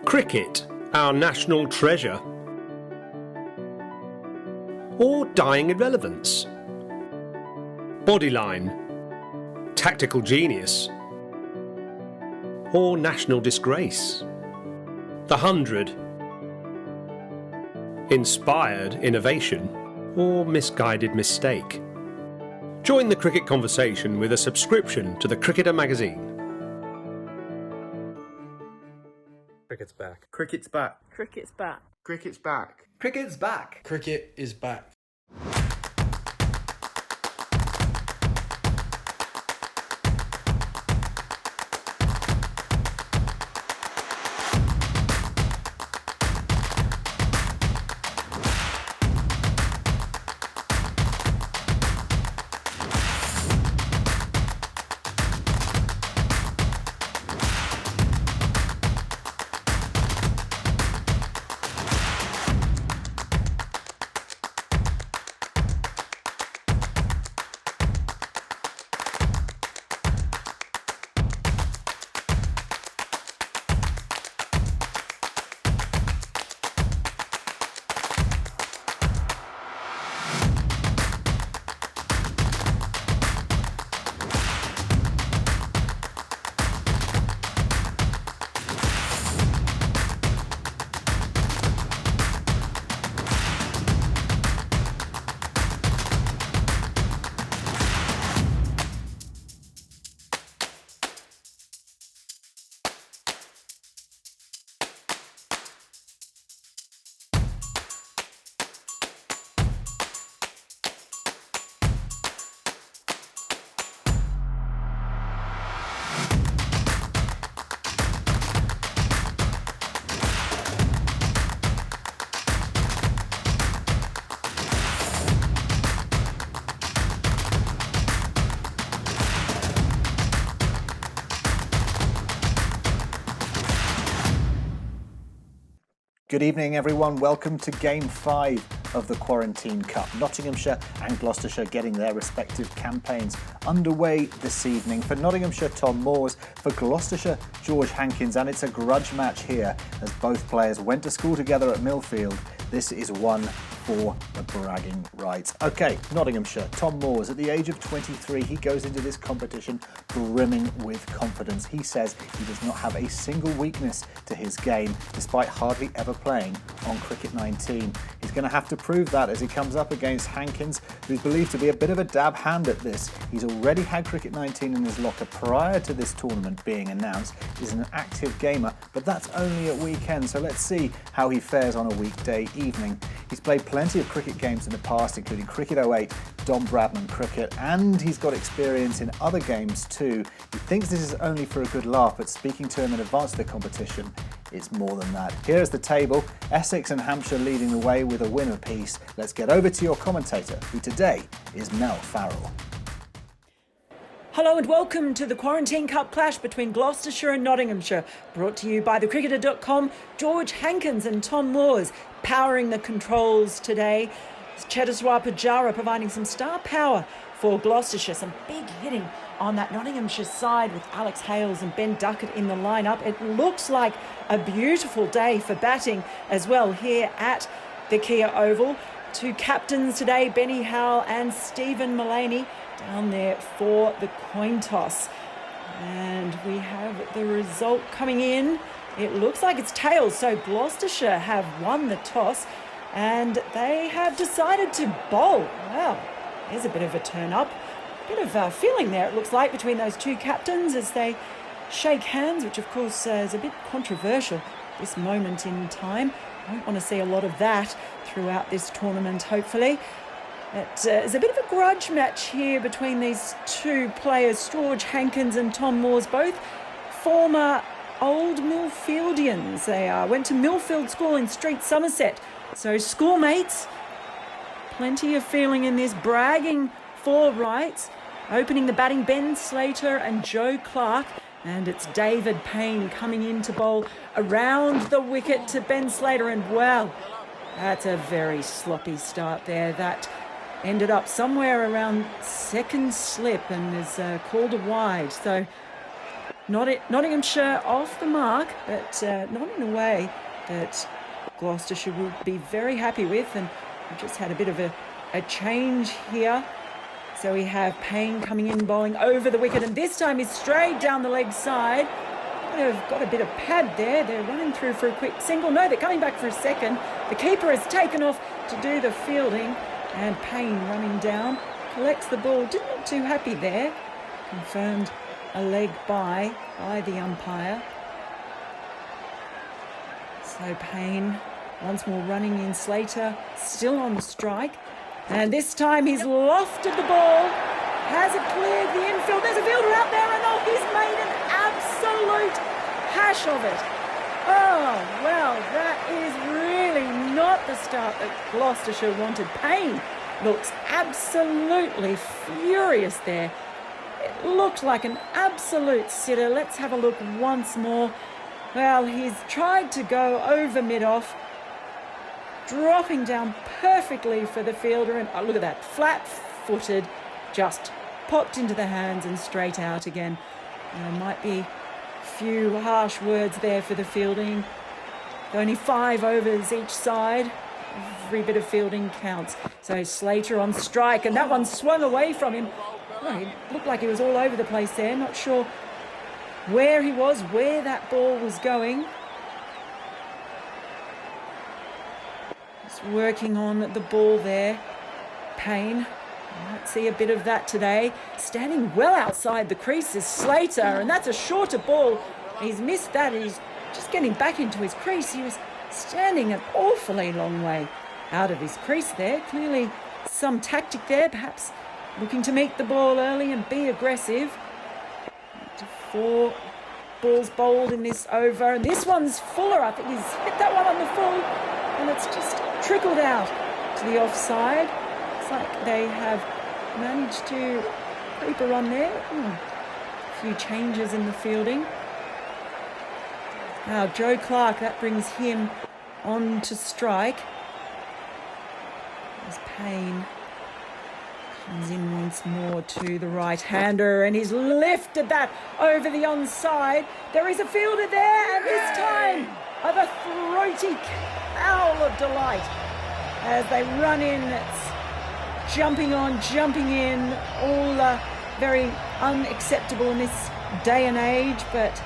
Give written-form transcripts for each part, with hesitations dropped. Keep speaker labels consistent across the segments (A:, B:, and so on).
A: Cricket, our national treasure? Or dying irrelevance? Bodyline, tactical genius? Or national disgrace? The 100, inspired innovation? Or misguided mistake? Join the cricket conversation with a subscription to the Cricketer magazine.
B: Cricket's back.
C: Cricket's back.
D: Cricket's back.
C: Cricket's back.
E: Cricket's back.
B: Cricket is back.
E: Good evening, everyone. Welcome to Game 5 of the Quarantine Cup. Nottinghamshire and Gloucestershire getting their respective campaigns underway this evening. For Nottinghamshire, Tom Moores. For Gloucestershire, George Hankins. And it's a grudge match here as both players went to school together at Millfield. This is one for the bragging rights. Okay, Nottinghamshire, Tom Moores. At the age of 23, he goes into this competition brimming with confidence. He says he does not have a single weakness to his game, despite hardly ever playing on Cricket 19. He's going to have to prove that as he comes up against Hankins, who's believed to be a bit of a dab hand at this. He's already had Cricket 19 in his locker prior to this tournament being announced. He's an active gamer, but that's only at weekends, so let's see how he fares on a weekday evening. He's played plenty of cricket games in the past, including Cricket 08, Don Bradman cricket, and he's got experience in other games too. He thinks this is only for a good laugh, but speaking to him in advance of the competition, it's more than that. Here's the table. Essex and Hampshire leading the way with a win apiece. Let's get over to your commentator, who today is Mel Farrell.
D: Hello and welcome to the Quarantine Cup clash between Gloucestershire and Nottinghamshire. Brought to you by thecricketer.com, George Hankins and Tom Moores powering the controls today. Cheteshwar Pujara providing some star power for Gloucestershire. Some big hitting on that Nottinghamshire side with Alex Hales and Ben Duckett in the lineup. It looks like a beautiful day for batting as well here at the Kia Oval. Two captains today, Benny Howell and Stephen Mullaney, down there for the coin toss. And we have the result coming in. It looks like it's tails, so Gloucestershire have won the toss and they have decided to bowl. Wow, there's a bit of a turn up. Bit of a feeling there, it looks like, between those two captains as they shake hands, which of course is a bit controversial at this moment in time. I don't want to see a lot of that throughout this tournament, hopefully. It is a bit of a grudge match here between these two players, George Hankins and Tom Moores, both former old Millfieldians. They went to Millfield School in Street, Somerset. So schoolmates, plenty of feeling in this, bragging for rights. Opening the batting, Ben Slater and Joe Clark. And it's David Payne coming in to bowl around the wicket to Ben Slater. And wow, that's a very sloppy start there. That ended up somewhere around second slip and is called a wide. So Nottinghamshire off the mark, but not in a way that Gloucestershire will be very happy with. And we just had a bit of a change here. So we have Payne coming in, bowling over the wicket, and this time he's straight down the leg side. They've got a bit of pad there. They're running through for a quick single. No, they're coming back for a second. The keeper has taken off to do the fielding, and Payne running down, collects the ball. Didn't look too happy there. Confirmed a leg by the umpire. So Payne once more running in. Slater still on strike. And this time he's lofted the ball. Has it cleared the infield? There's a fielder out there, and he's made an absolute hash of it. Oh, well, that is really not the start that Gloucestershire wanted. Payne looks absolutely furious there. It looked like an absolute sitter. Let's have a look once more. Well, he's tried to go over mid-off, dropping down perfectly for the fielder, and look at that, flat-footed, just popped into the hands and straight out again. There might be a few harsh words there for the fielding. Only 5 overs each side. Every bit of fielding counts. So Slater on strike, and that one swung away from him. Well, it looked like he was all over the place there. Not sure where he was, where that ball was going. Just working on the ball there. Payne. Might see a bit of that today. Standing well outside the crease is Slater, and that's a shorter ball. He's missed that. He's just getting back into his crease. He was standing an awfully long way out of his crease there. Clearly some tactic there, perhaps looking to meet the ball early and be aggressive. 4 balls bowled in this over, and this one's fuller. I think he's hit that one on the full, and it's just trickled out to the offside. Looks like they have managed to creep a run there. A few changes in the fielding. Now Joe Clark, that brings him on to strike. As Payne comes in once more to the right-hander, and he's lifted that over the onside. There is a fielder there, and this time of a throaty howl of delight as they run in. It's jumping on, jumping in, all very unacceptable in this day and age, but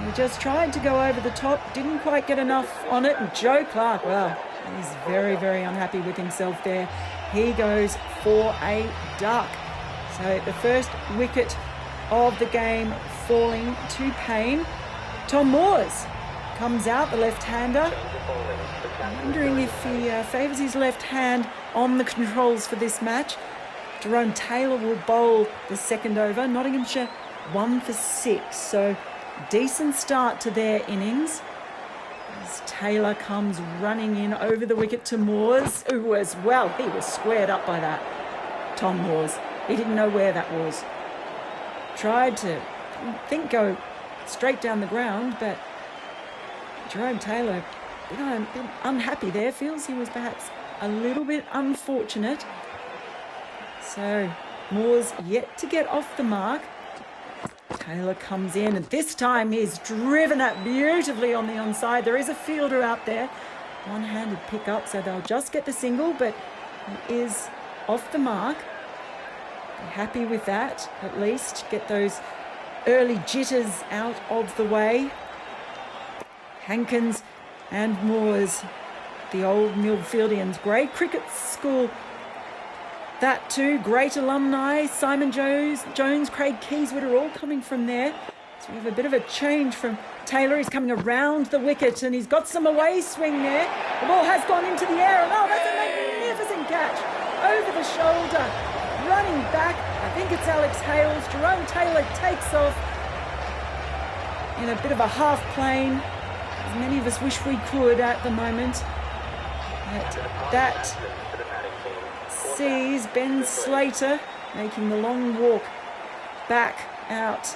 D: he just tried to go over the top, didn't quite get enough on it, and Joe Clark, well, he's very, very unhappy with himself there. He goes for a duck. So the first wicket of the game falling to Payne. Tom Moores comes out, the left-hander. I'm wondering if he favours his left hand on the controls for this match. Jerome Taylor will bowl the second over. Nottinghamshire 1 for 6. So decent start to their innings. As Taylor comes running in over the wicket to Moores, who was, well, he was squared up by that. Tom Moores. He didn't know where that was. Tried to, I think, go straight down the ground, but Jerome Taylor, a bit unhappy there. Feels he was perhaps a little bit unfortunate. So Moores yet to get off the mark. Taylor comes in, and this time he's driven that beautifully on the onside. There is a fielder out there. One-handed pick up, so they'll just get the single, but he is off the mark. Be happy with that, at least. Get those early jitters out of the way. Hankins and Moores, the old Millfieldians. Great cricket school. That too, great alumni, Simon Jones, Craig Keyswood are all coming from there. So we have a bit of a change from Taylor. He's coming around the wicket, and he's got some away swing there. The ball has gone into the air, and that's a magnificent catch. Over the shoulder, running back. I think it's Alex Hales. Jerome Taylor takes off in a bit of a half plane, as many of us wish we could at the moment. But that sees Ben Slater making the long walk back out,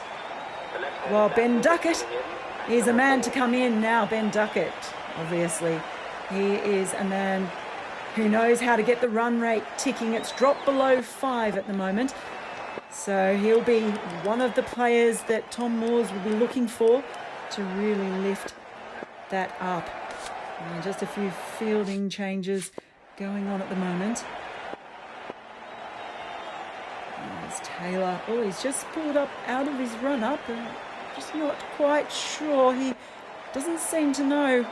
D: while Ben Duckett is a man to come in now. Ben Duckett, obviously, he is a man who knows how to get the run rate ticking. It's dropped below 5 at the moment, So he'll be one of the players that Tom Moores will be looking for to really lift that up. And just a few fielding changes going on at the moment. There's Taylor. Oh, he's just pulled up out of his run-up. Just not quite sure. He doesn't seem to know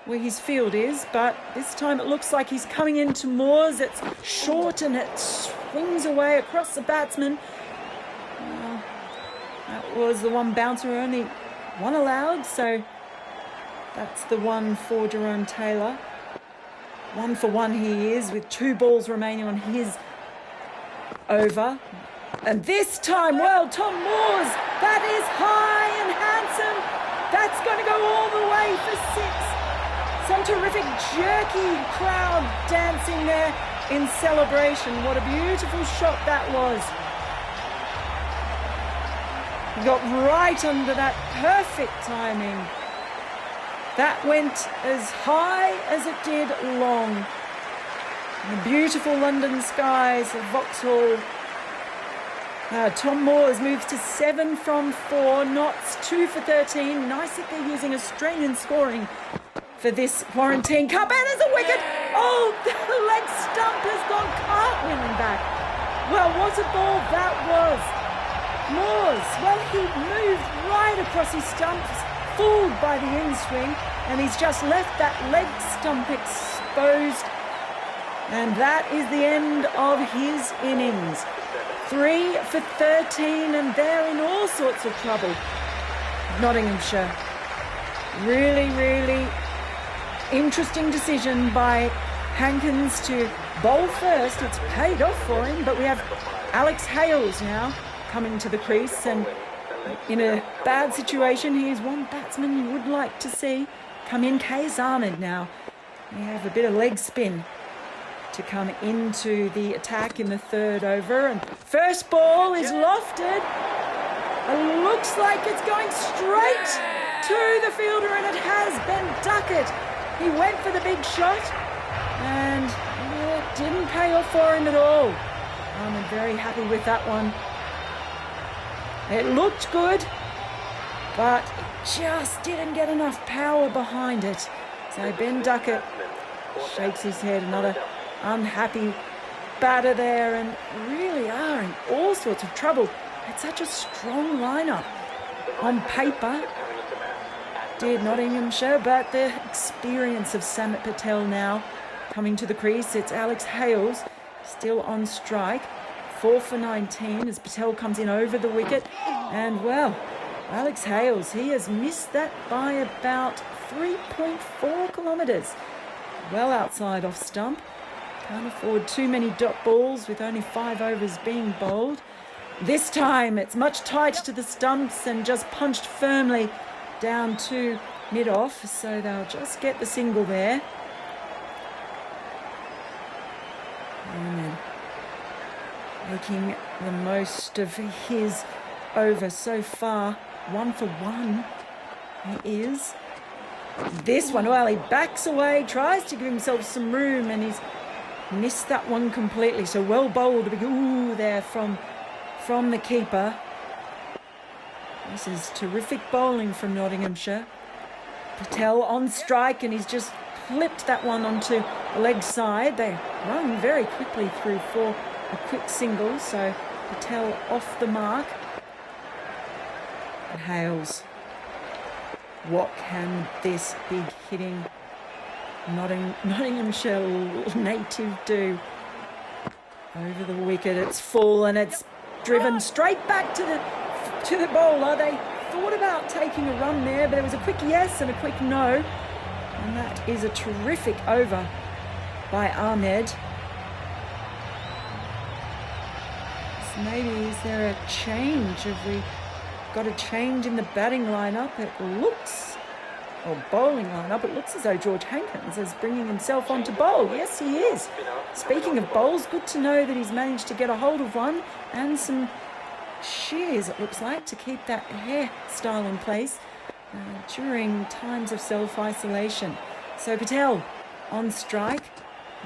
D: where his field is, but this time it looks like he's coming into Moores. It's short and it swings away across the batsman. That was the one bouncer, only one allowed, so that's the one for Jerome Taylor. 1 for 1 he is, with 2 balls remaining on his over. And this time, well, Tom Moores, that is high and handsome. That's going to go all the way for 6. Some terrific jerky crowd dancing there in celebration. What a beautiful shot that was. He got right under that, perfect timing. That went as high as it did long. The beautiful London skies of Vauxhall. Tom Moores moves to 7 from 4, Notts 2 for 13. Nice that they're using Australian scoring for this Quarantine Cup. And there's a wicket. Oh, the leg stump has gone cartwheeling back. Well, what a ball that was. Moores, well, he moved right across his stumps, fooled by the in-swing, and he's just left that leg stump exposed. And that is the end of his innings. 3 for 13, and they're in all sorts of trouble. Nottinghamshire. Really, really interesting decision by Hankins to bowl first. It's paid off for him, but we have Alex Hales now coming to the crease, and in a bad situation, he is one batsman you would like to see come in. Kais Ahmed now. We have a bit of leg spin to come into the attack in the 3rd over, and first ball is lofted. It looks like it's going straight to the fielder, and it has Ben Duckett. He went for the big shot, and it didn't pay off for him at all. I'm very happy with that one. It looked good, but it just didn't get enough power behind it. So Ben Duckett shakes his head. Another unhappy batter there, and really are in all sorts of trouble. It's such a strong lineup on paper, did Nottinghamshire, but the experience of Samit Patel now coming to the crease. It's Alex Hales still on strike. 4 for 19 as Patel comes in over the wicket. And, well, Alex Hales, he has missed that by about 3.4 kilometres. Well outside off stump. Can't afford too many dot balls with only 5 overs being bowled. This time it's much tighter to the stumps and just punched firmly down to mid-off. So they'll just get the single there. And making the most of his over so far. 1 for 1 he is. This one, well, he backs away, tries to give himself some room, and he's missed that one completely. So well bowled, a big ooh there from the keeper. This is terrific bowling from Nottinghamshire. Patel on strike, and he's just clipped that one onto the leg side. They run very quickly through for a quick single, so Patel off the mark. And Hales. What can this big hitting Nottinghamshire native do? Over the wicket, it's full, and it's driven straight back to the bowler. They thought about taking a run there, but it was a quick yes and a quick no. And that is a terrific over by Ahmed. So maybe is there a change? Have we got a change in the batting lineup? It looks, or bowling lineup, it looks as though George Hankins is bringing himself on to bowl. Yes, he is. Speaking of bowls, good to know that he's managed to get a hold of one, and some shears, it looks like, to keep that hairstyle in place during times of self-isolation. So Patel on strike.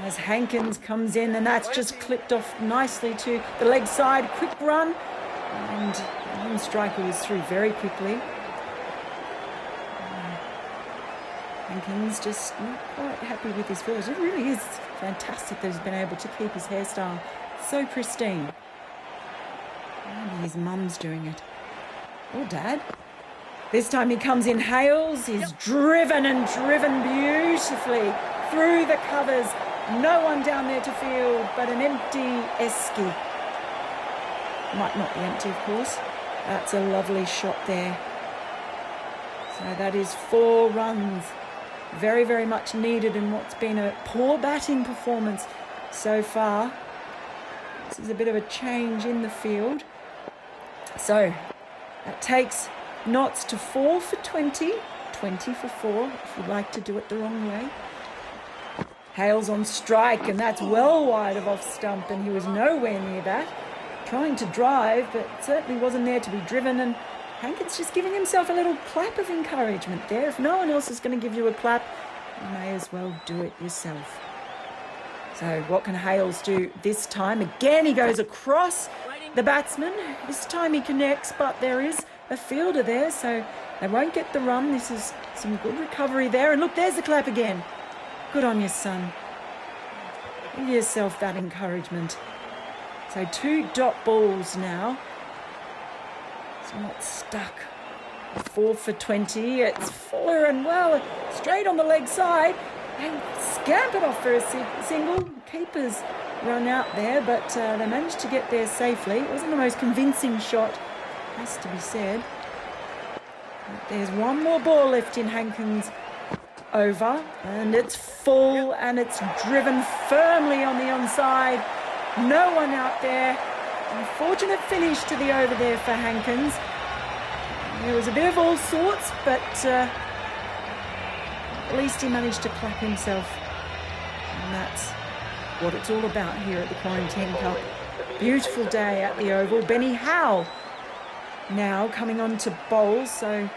D: as Hankins comes in, and that's just clipped off nicely to the leg side. Quick run, and one striker was through very quickly. Hankins just not quite happy with his field. It really is fantastic that he's been able to keep his hairstyle so pristine. Maybe his mum's doing it. Or Dad. This time he comes in, Hales. He's driven beautifully through the covers. No one down there to field, but an empty esky. Might not be empty, of course. That's a lovely shot there. So that is 4 runs. Very, very much needed in what's been a poor batting performance so far. This is a bit of a change in the field. So that takes Notts to 4 for 20. 20 for 4, if you'd like to do it the wrong way. Hales on strike, and that's well wide of off stump, and he was nowhere near that. Trying to drive, but certainly wasn't there to be driven, and Hankins just giving himself a little clap of encouragement there. If no one else is going to give you a clap, you may as well do it yourself. So what can Hales do this time? Again, he goes across the batsman. This time he connects, but there is a fielder there, so they won't get the run. This is some good recovery there. And look, there's the clap again. Good on you, son. Give yourself that encouragement. So 2 dot balls now. It's not stuck. 4 for 20. It's Fuller, and well, straight on the leg side. They scampered off for a single. Keepers run out there, but they managed to get there safely. It wasn't the most convincing shot, has to be said. But there's one more ball left in Hankins' over, and it's full, and it's driven firmly on the onside. No one out there. Unfortunate finish to the over there for Hankins. There was a bit of all sorts, but at least he managed to clap himself. And that's what it's all about here at the Quarantine Cup. Beautiful day at the Oval. Benny Howe now coming on to bowl. So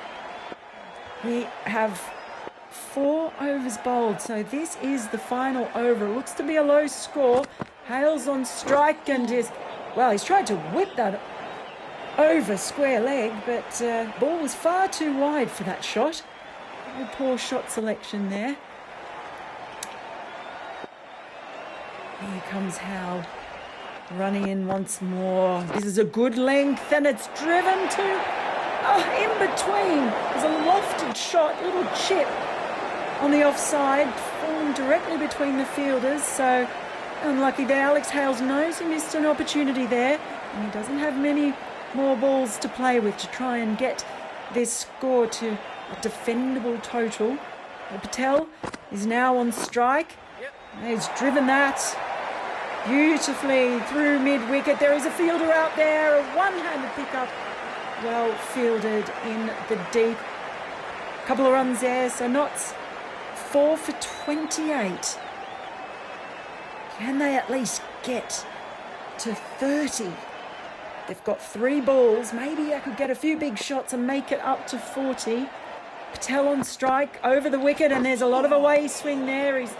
D: we have 4 overs bowled. So this is the final over. It looks to be a low score. Hales on strike, and he's tried to whip that over square leg, but ball was far too wide for that shot. Very poor shot selection there. Here comes Howe, running in once more. This is a good length, and it's driven to in between. There's a lofted shot, little chip on the offside, falling directly between the fielders. So unlucky there. Alex Hales knows he missed an opportunity there, and he doesn't have many more balls to play with to try and get this score to a defendable total. Patel is now on strike. He's driven that beautifully through mid-wicket. There is a fielder out there, a one-handed pickup, well fielded in the deep. Couple of runs there, so Notts 4 for 28. Can they at least get to 30? They've got 3 balls. Maybe I could get a few big shots and make it up to 40. Patel on strike, over the wicket, and there's a lot of away swing there. He's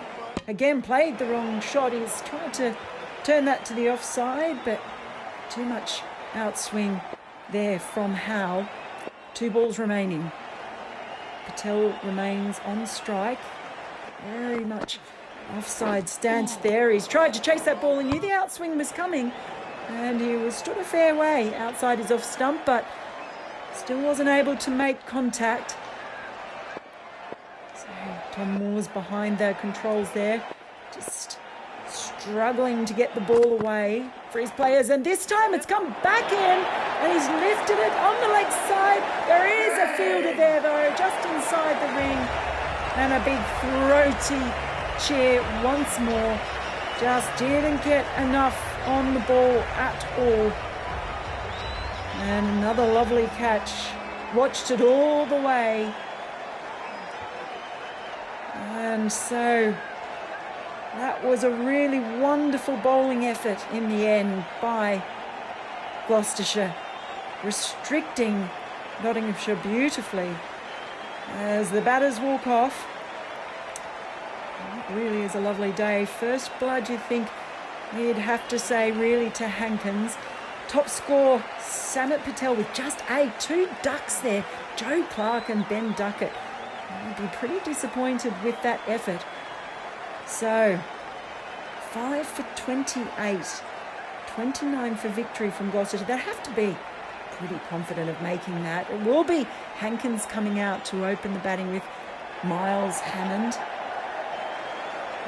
D: again played the wrong shot. He's tried to turn that to the offside, but too much outswing there from Howe. 2 balls remaining. Patel remains on strike. Very much offside stance there. He's tried to chase that ball. He knew the outswing was coming, and he was stood a fair way outside his off stump, but still wasn't able to make contact. So Tom Moore's behind the controls there, just struggling to get the ball away for his players, and this time it's come back in, and he's lifted it on the leg side. There is a fielder there though, just inside the ring, and a big throaty cheer once more. Just didn't get enough on the ball at all. And another lovely catch. Watched it all the way. And so that was a really wonderful bowling effort in the end by Gloucestershire, restricting Nottinghamshire beautifully as the batters walk off. It really is a lovely day. First blood, you think you'd have to say really to Hankins. Top score, Samit Patel with just 8. 2 ducks there, Joe Clark and Ben Duckett. I'd be pretty disappointed with that effort. So, 5 for 28. 29 for victory from Gloucestershire. They have to be pretty confident of making that. It will be Hankins coming out to open the batting with Miles Hammond.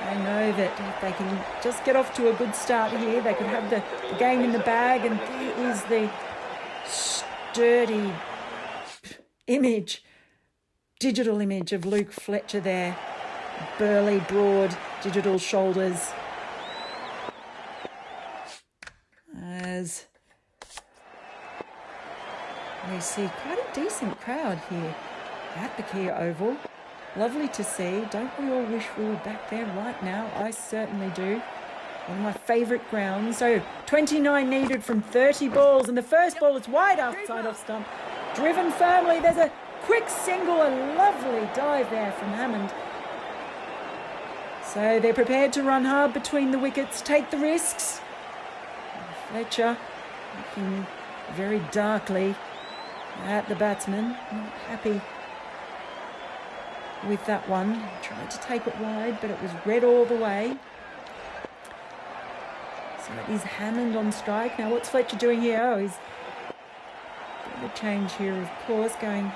D: They know that if they can just get off to a good start here, they could have the game in the bag. And there is the sturdy image, digital image of Luke Fletcher there. Burly, broad, digital shoulders. As we see quite a decent crowd here at the Kia Oval. Lovely to see. Don't we all wish we were back there right now? I certainly do. One of my favourite grounds. So 29 needed from 30 balls, and the first ball is wide outside off stump. Driven firmly. There's a quick single, a lovely dive there from Hammond. So they're prepared to run hard between the wickets, take the risks. Fletcher looking very darkly at the batsman. Not happy with that one. Tried to take it wide, but it was red all the way. So it is Hammond on strike. Now what's Fletcher doing here? Oh, he's a bit of a change here, of course, going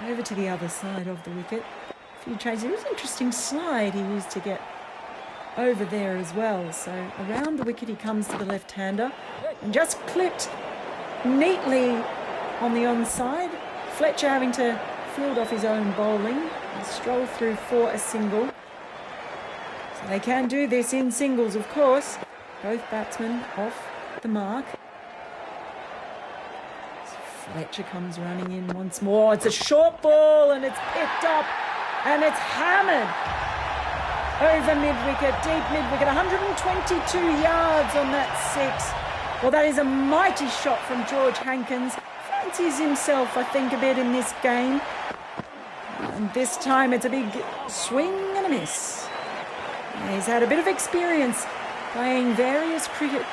D: over to the other side of the wicket. A few changes. It was an interesting slide he used to get over there as well. So around the wicket he comes to the left-hander and just clipped neatly on the onside. Fletcher having to field off his own bowling and stroll through for a single. So they can do this in singles, of course. Both batsmen off the mark. So Fletcher comes running in once more. It's a short ball and it's picked up and it's hammered over mid-wicket, deep mid-wicket. 122 yards on that 6. Well, that is a mighty shot from George Hankins. Fancies himself, I think, a bit in this game. And this time it's a big swing and a miss. He's had a bit of experience playing various cricket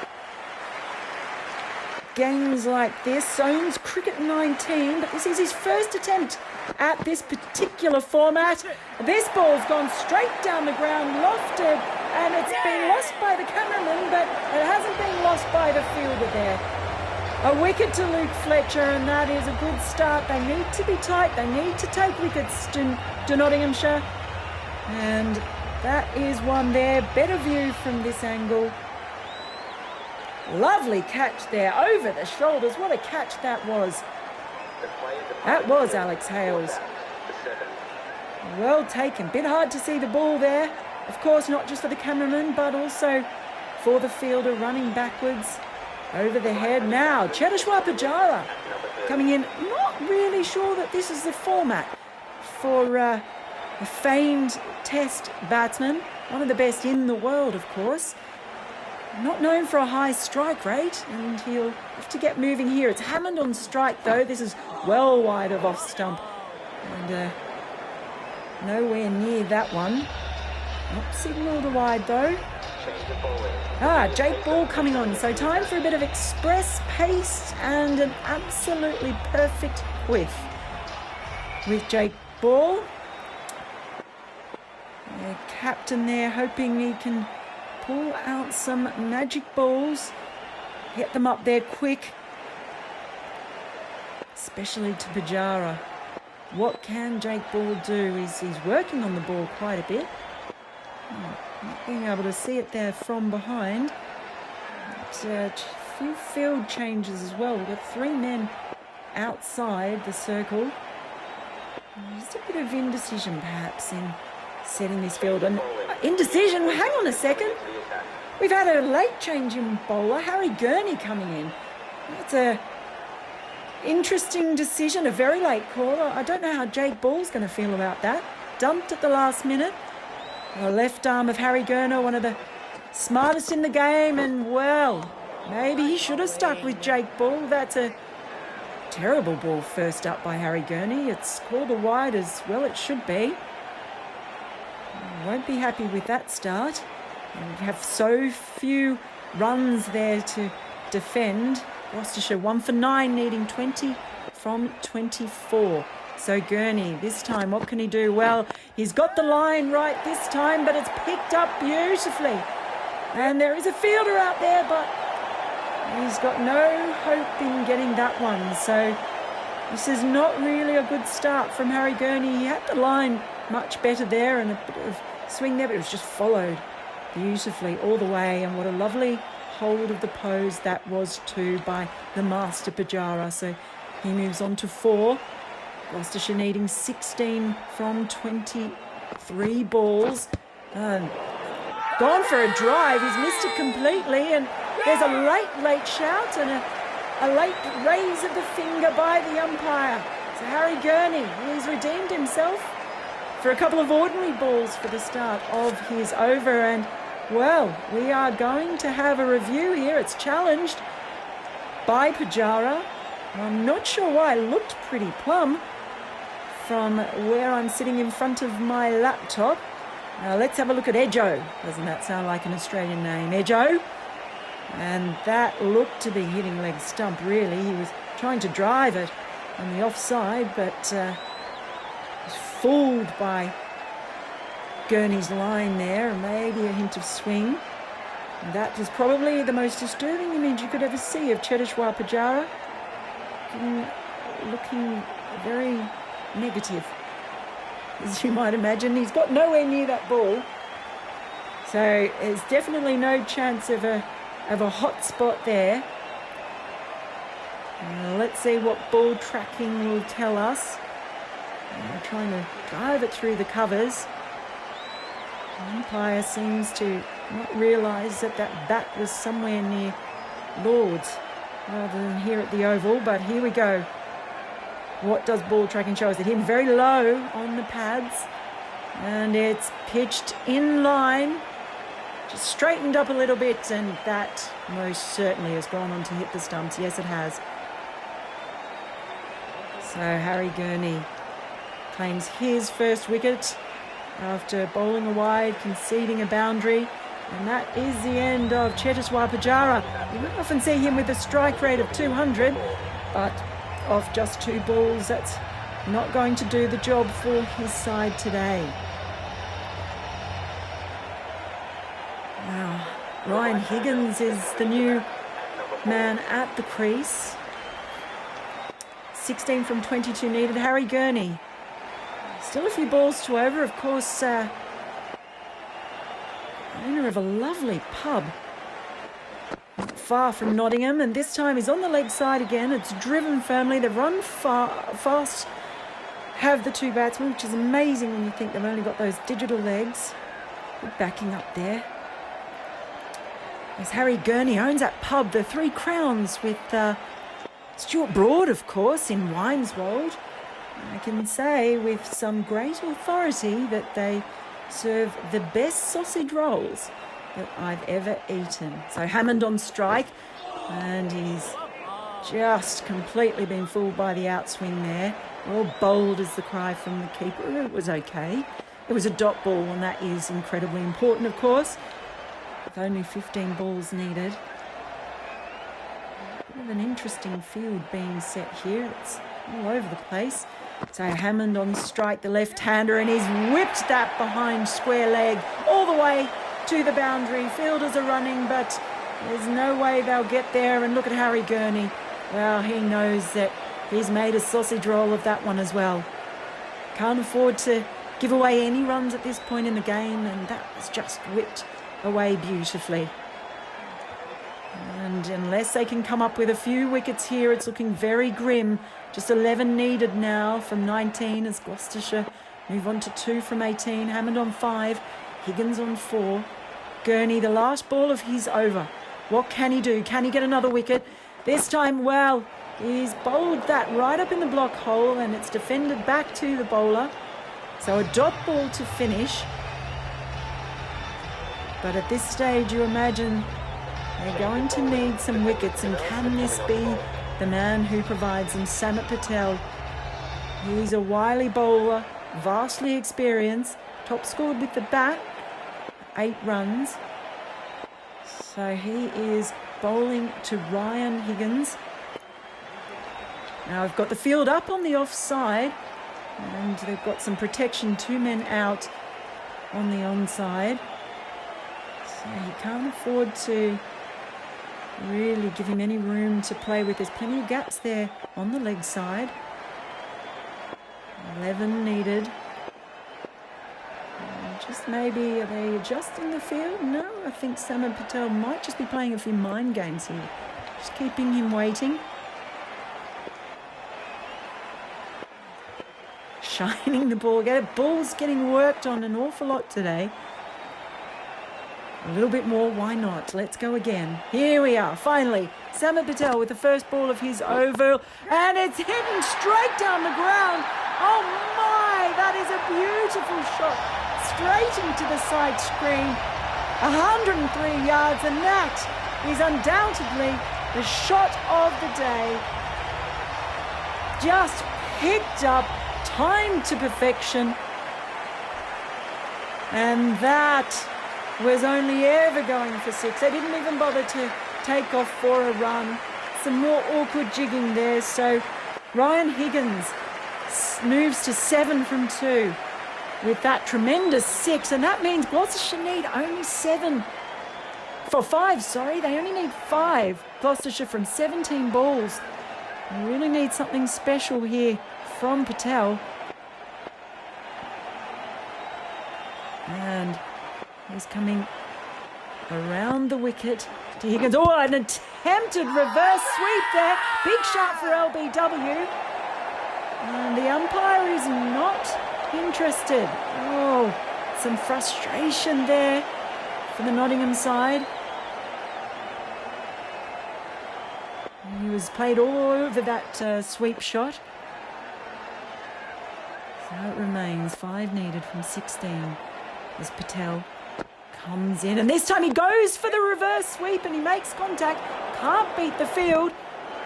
D: games like this. Owns Cricket 19, but this is his first attempt at this particular format. This ball's gone straight down the ground, lofted, and it's been lost by the cameraman, but it hasn't been lost by the fielder there. A wicket to Luke Fletcher, and that is a good start. They need to be tight. They need to take wickets to Nottinghamshire. And that is one there. Better view from this angle. Lovely catch there, over the shoulders. What a catch that was. That was Alex Hales. Well taken. Bit hard to see the ball there. Of course, not just for the cameraman, but also for the fielder running backwards over the head. Now, Cheteshwar Pujara coming in. Not really sure that this is the format for a famed Test batsman. One of the best in the world, of course. Not known for a high strike rate, and he'll have to get moving here. It's Hammond on strike, though. This is well wide of off stump. And nowhere near that one. Not signalled wide, though. Jake Ball coming on. So time for a bit of express pace and an absolutely perfect whiff with Jake Ball. The captain there hoping he can pull out some magic balls, get them up there quick, especially to Pujara. What can Jake Ball do? He's working on the ball quite a bit. Not being able to see it there from behind. But a few field changes as well. We've got 3 men outside the circle. Just a bit of indecision perhaps in setting this field. And indecision, hang on a second. We've had a late change in bowler, Harry Gurney coming in. That's a interesting decision, a very late call. I don't know how Jake Ball's going to feel about that. Dumped at the last minute. The left arm of Harry Gurney, one of the smartest in the game, and well, maybe he should have stuck with Jake Ball. That's a terrible ball first up by Harry Gurney. It's called a wide as well it should be. Won't be happy with that start. And we have so few runs there to defend. Gloucestershire 1 for 9, needing 20 from 24. So Gurney, this time, what can he do? Well, he's got the line right this time, but it's picked up beautifully. And there is a fielder out there, but he's got no hope in getting that one. So this is not really a good start from Harry Gurney. He had the line much better there and a bit of swing there, but it was just followed beautifully all the way. And what a lovely hold of the pose that was too by the master Pajara. So he moves on to 4. Gloucestershire needing 16 from 23 balls. Gone for a drive. He's missed it completely. And there's a late shout and a late raise of the finger by the umpire. So Harry Gurney, he's redeemed himself for a couple of ordinary balls for the start of his over. And, well, we are going to have a review here. It's challenged by Pajara. I'm not sure why. It looked pretty plumb from where I'm sitting in front of my laptop. Now let's have a look at Edjo. Doesn't that sound like an Australian name? Edjo. And that looked to be hitting leg stump, really. He was trying to drive it on the offside, but was fooled by Gurney's line there, and maybe a hint of swing. And that was probably the most disturbing image you could ever see of Cheteshwar Pajara. Looking very negative, as you might imagine. He's got nowhere near that ball. So there's definitely no chance of a hot spot there. Let's see what ball tracking will tell us. Trying to drive it through the covers. The umpire seems to not realise that bat was somewhere near Lord's rather than here at the Oval, but here we go. What does ball tracking show us? It hit him very low on the pads, and it's pitched in line, just straightened up a little bit, and that most certainly has gone on to hit the stumps. Yes, it has. So Harry Gurney claims his first wicket after bowling a wide, conceding a boundary. And that is the end of Cheteshwar Pajara. You wouldn't often see him with a strike rate of 200, but off just 2 balls, that's not going to do the job for his side today. Now, Ryan Higgins is the new man at the crease. 16 from 22 needed. Harry Gurney, still a few balls to over. Of course, owner of a lovely pub not far from Nottingham, and this time he's on the leg side again. It's driven firmly. They've run fast, have the 2 batsmen, which is amazing when you think they've only got those digital legs. Good backing up there. As Harry Gurney owns that pub, the 3 Crowns, with Stuart Broad, of course, in Wineswold. I can say with some great authority that they serve the best sausage rolls that I've ever eaten. So Hammond on strike, and he's just completely been fooled by the outswing there. Well bowled is the cry from the keeper. It was okay. It was a dot ball, and that is incredibly important, of course, with only 15 balls needed. A bit of an interesting field being set here. It's all over the place. So Hammond on strike, the left-hander, and he's whipped that behind square leg all the way to the boundary. Fielders are running, but there's no way they'll get there. And look at Harry Gurney. Well, he knows that he's made a sausage roll of that one as well. Can't afford to give away any runs at this point in the game, and that was just whipped away beautifully. And unless they can come up with a few wickets here, it's looking very grim. Just 11 needed now from 19 as Gloucestershire move on to 2 from 18. Hammond on 5, Higgins on 4. Gurney, the last ball of his over. What can he do? Can he get another wicket? This time, well, he's bowled that right up in the block hole, and it's defended back to the bowler. So a dot ball to finish. But at this stage, you imagine they're going to need some wickets, and can this be the man who provides them? Samat Patel. He's a wily bowler, vastly experienced. Top scored with the bat, 8 runs. So he is bowling to Ryan Higgins. Now I've got the field up on the offside, and they've got some protection, 2 men out on the onside. So you can't afford to really give him any room to play with. There's plenty of gaps there on the leg side. 11 needed. Just maybe, are they adjusting the field? No, I think Saman Patel might just be playing a few mind games here. Just keeping him waiting. Shining the ball. Ball's getting worked on an awful lot today. A little bit more, why not? Let's go again. Here we are, finally. Saman Patel with the first ball of his over, and it's hitting straight down the ground. Oh my, that is a beautiful shot. Straight into the side screen. 103 yards, and that is undoubtedly the shot of the day. Just picked up, timed to perfection. And that was only ever going for 6. They didn't even bother to take off for a run. Some more awkward jigging there. So Ryan Higgins moves to 7 from 2 with that tremendous 6. And that means Gloucestershire need only 5, sorry. They only need 5. Gloucestershire from 17 balls. They really need something special here from Patel. And he's coming around the wicket to Higgins. Oh, an attempted reverse sweep there. Big shot for LBW. And the umpire is not interested. Oh, some frustration there for the Nottingham side. He was played all over that sweep shot. So it remains 5 needed from 16 as Patel comes in, and this time he goes for the reverse sweep and he makes contact. Can't beat the field.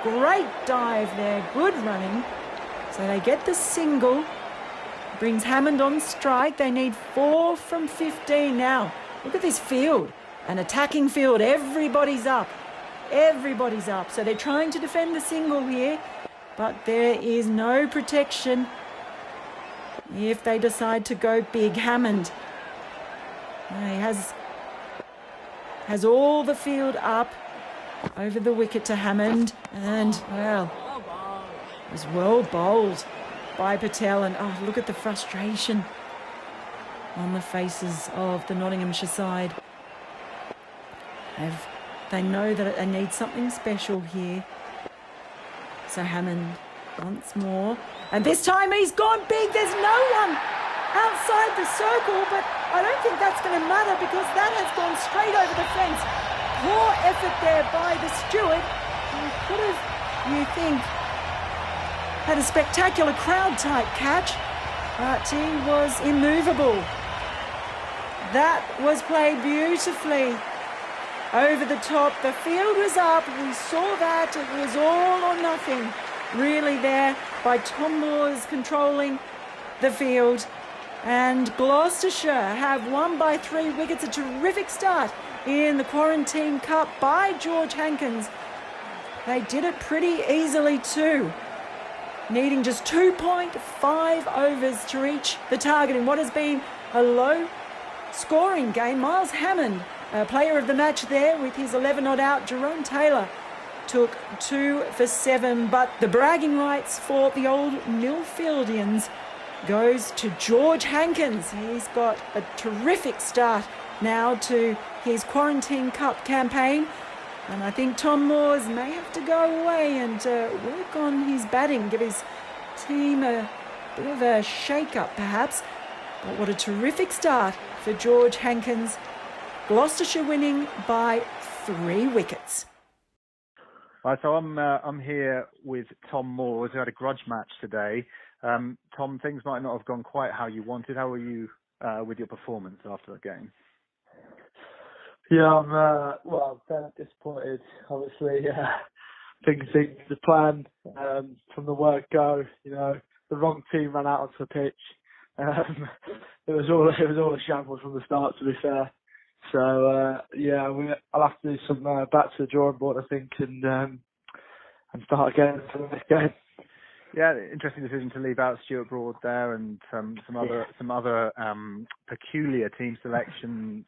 D: Great dive there, good running. So they get the single. Brings Hammond on strike. They need 4 from 15 now. Look at this field, an attacking field. Everybody's up. Everybody's up. So they're trying to defend the single here, but there is no protection if they decide to go big. Hammond, he has all the field up over the wicket to Hammond, and well, it was well bowled by Patel. And oh, look at the frustration on the faces of the Nottinghamshire side. They know that they need something special here. So Hammond once more, and this time he's gone big. There's no one outside the circle, but I don't think that's going to matter because that has gone straight over the fence. Poor effort there by the steward. He could have, you think, had a spectacular crowd-type catch, but he was immovable. That was played beautifully over the top. The field was up. We saw that. It was all or nothing, really, there by Tom Moores controlling the field. And Gloucestershire have won by 3 wickets. A terrific start in the Quarantine Cup by George Hankins. They did it pretty easily too, needing just 2.5 overs to reach the target in what has been a low-scoring game. Miles Hammond, player of the match there with his 11 not out. Jerome Taylor took 2 for 7, but the bragging rights for the old Millfieldians goes to George Hankins. He's got a terrific start now to his Quarantine Cup campaign, and I think Tom Moores may have to go away and work on his batting, give his team a bit of a shake-up perhaps. But what a terrific start for George Hankins. Gloucestershire winning by 3 wickets.
E: Right, so I'm here with Tom Moores, who had a grudge match today. Tom, things might not have gone quite how you wanted. How were you with your performance after the game?
C: Yeah, I'm very disappointed. Obviously, things to plan from the word go. You know, the wrong team ran out onto the pitch. It was all a shambles from the start, to be fair. So yeah, I'll have to do some back to the drawing board, I think, and start again for the next game.
E: Yeah, interesting decision to leave out Stuart Broad there, and some other peculiar team selection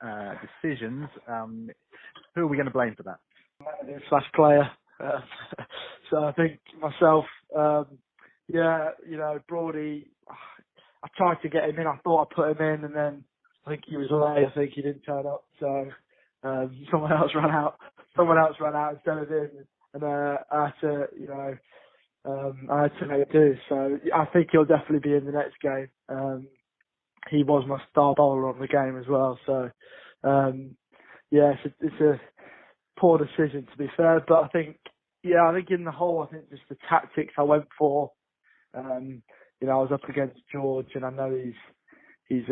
E: decisions. Who are we going to blame for that?
C: / player. So I think myself, yeah, Broady, I tried to get him in. I thought I put him in, and then I think he was away. I think he didn't turn up. So someone else ran out. Someone else ran out instead of him, and I had to make do. So I think he'll definitely be in the next game. He was my star bowler on the game as well. So yeah, it's a poor decision, to be fair. But I think in the whole, I think just the tactics I went for. I was up against George, and I know he's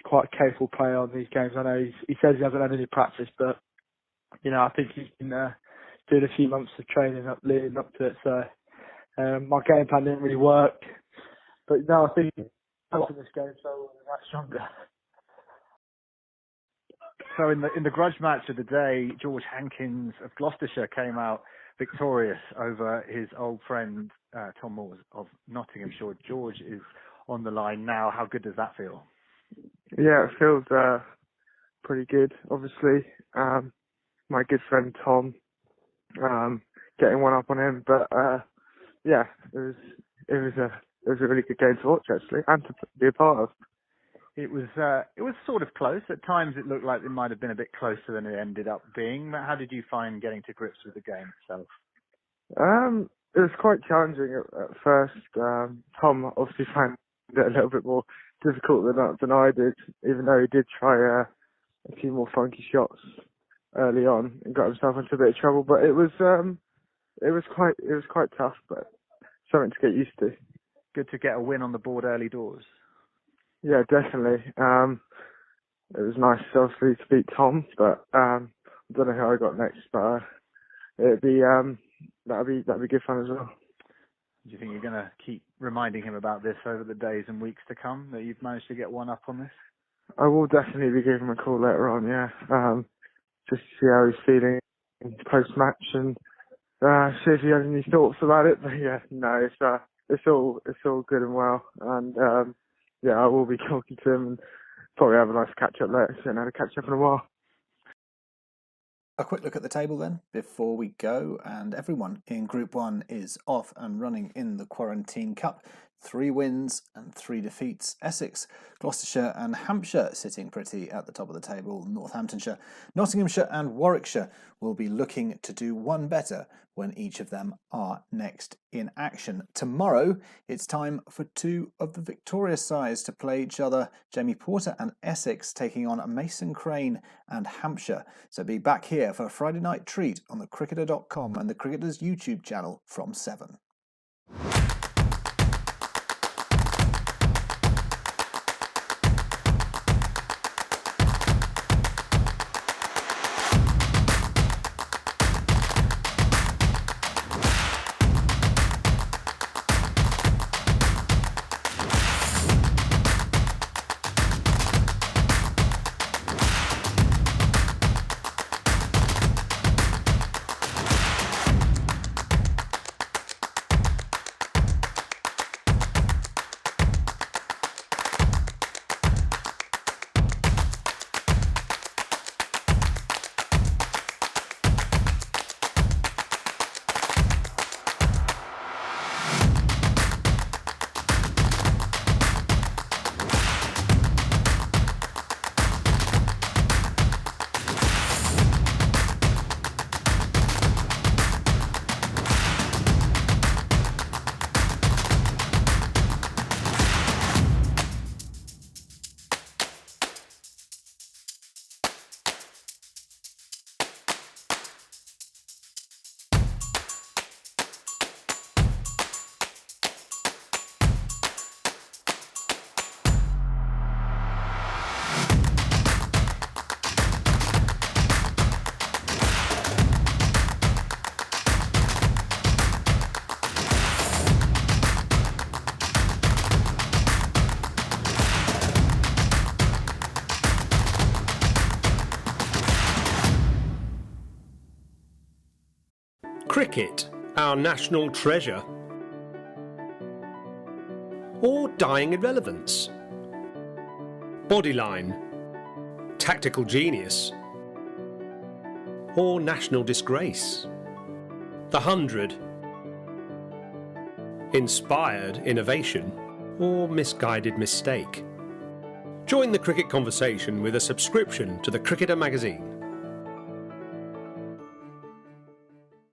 C: quite a capable player on these games. I know he says he hasn't had any practice, but I think he's been doing a few months of training leading up to it. So my game plan didn't really work, but no, I think helping this game so much stronger.
E: So in the grudge match of the day, George Hankins of Gloucestershire came out victorious over his old friend Tom Moores of Nottinghamshire. George is on the line now. How good does that feel?
F: Yeah, it feels pretty good. Obviously, my good friend Tom, getting one up on him, but yeah, it was a really good game to watch, actually, and to be a part of.
E: It was sort of close. At times it looked like it might have been a bit closer than it ended up being. How did you find getting to grips with the game itself?
F: It was quite challenging at first. Tom obviously found it a little bit more difficult than I did, even though he did try a few more funky shots early on and got himself into a bit of trouble. But it was quite tough, but something to get used to.
E: Good to get a win on the board early doors.
F: Yeah, definitely. It was nice, obviously, to beat Tom, but I don't know who I got next. But that'd be good fun as well.
E: Do you think you're going to keep reminding him about this over the days and weeks to come, that you've managed to get one up on this?
F: I will definitely be giving him a call later on, yeah. Just to see how he's feeling post-match and see if he has any thoughts about it. But yeah, no, it's all good and well. And yeah, I will be talking to him and probably have a nice catch-up later. So I haven't had a catch-up in a while.
E: A quick look at the table then before we go, and everyone in Group 1 is off and running in the Quarantine Cup. 3 wins and 3 defeats. Essex, Gloucestershire and Hampshire sitting pretty at the top of the table. Northamptonshire, Nottinghamshire and Warwickshire will be looking to do one better when each of them are next in action. Tomorrow, it's time for 2 of the victorious sides to play each other. Jamie Porter and Essex taking on Mason Crane and Hampshire. So be back here for a Friday night treat on the cricketer.com and the Cricketers YouTube channel from 7.
A: Cricket, our national treasure? Or dying irrelevance? Bodyline, tactical genius? Or national disgrace? The 100, inspired innovation? Or misguided mistake? Join the cricket conversation with a subscription to the Cricketer magazine.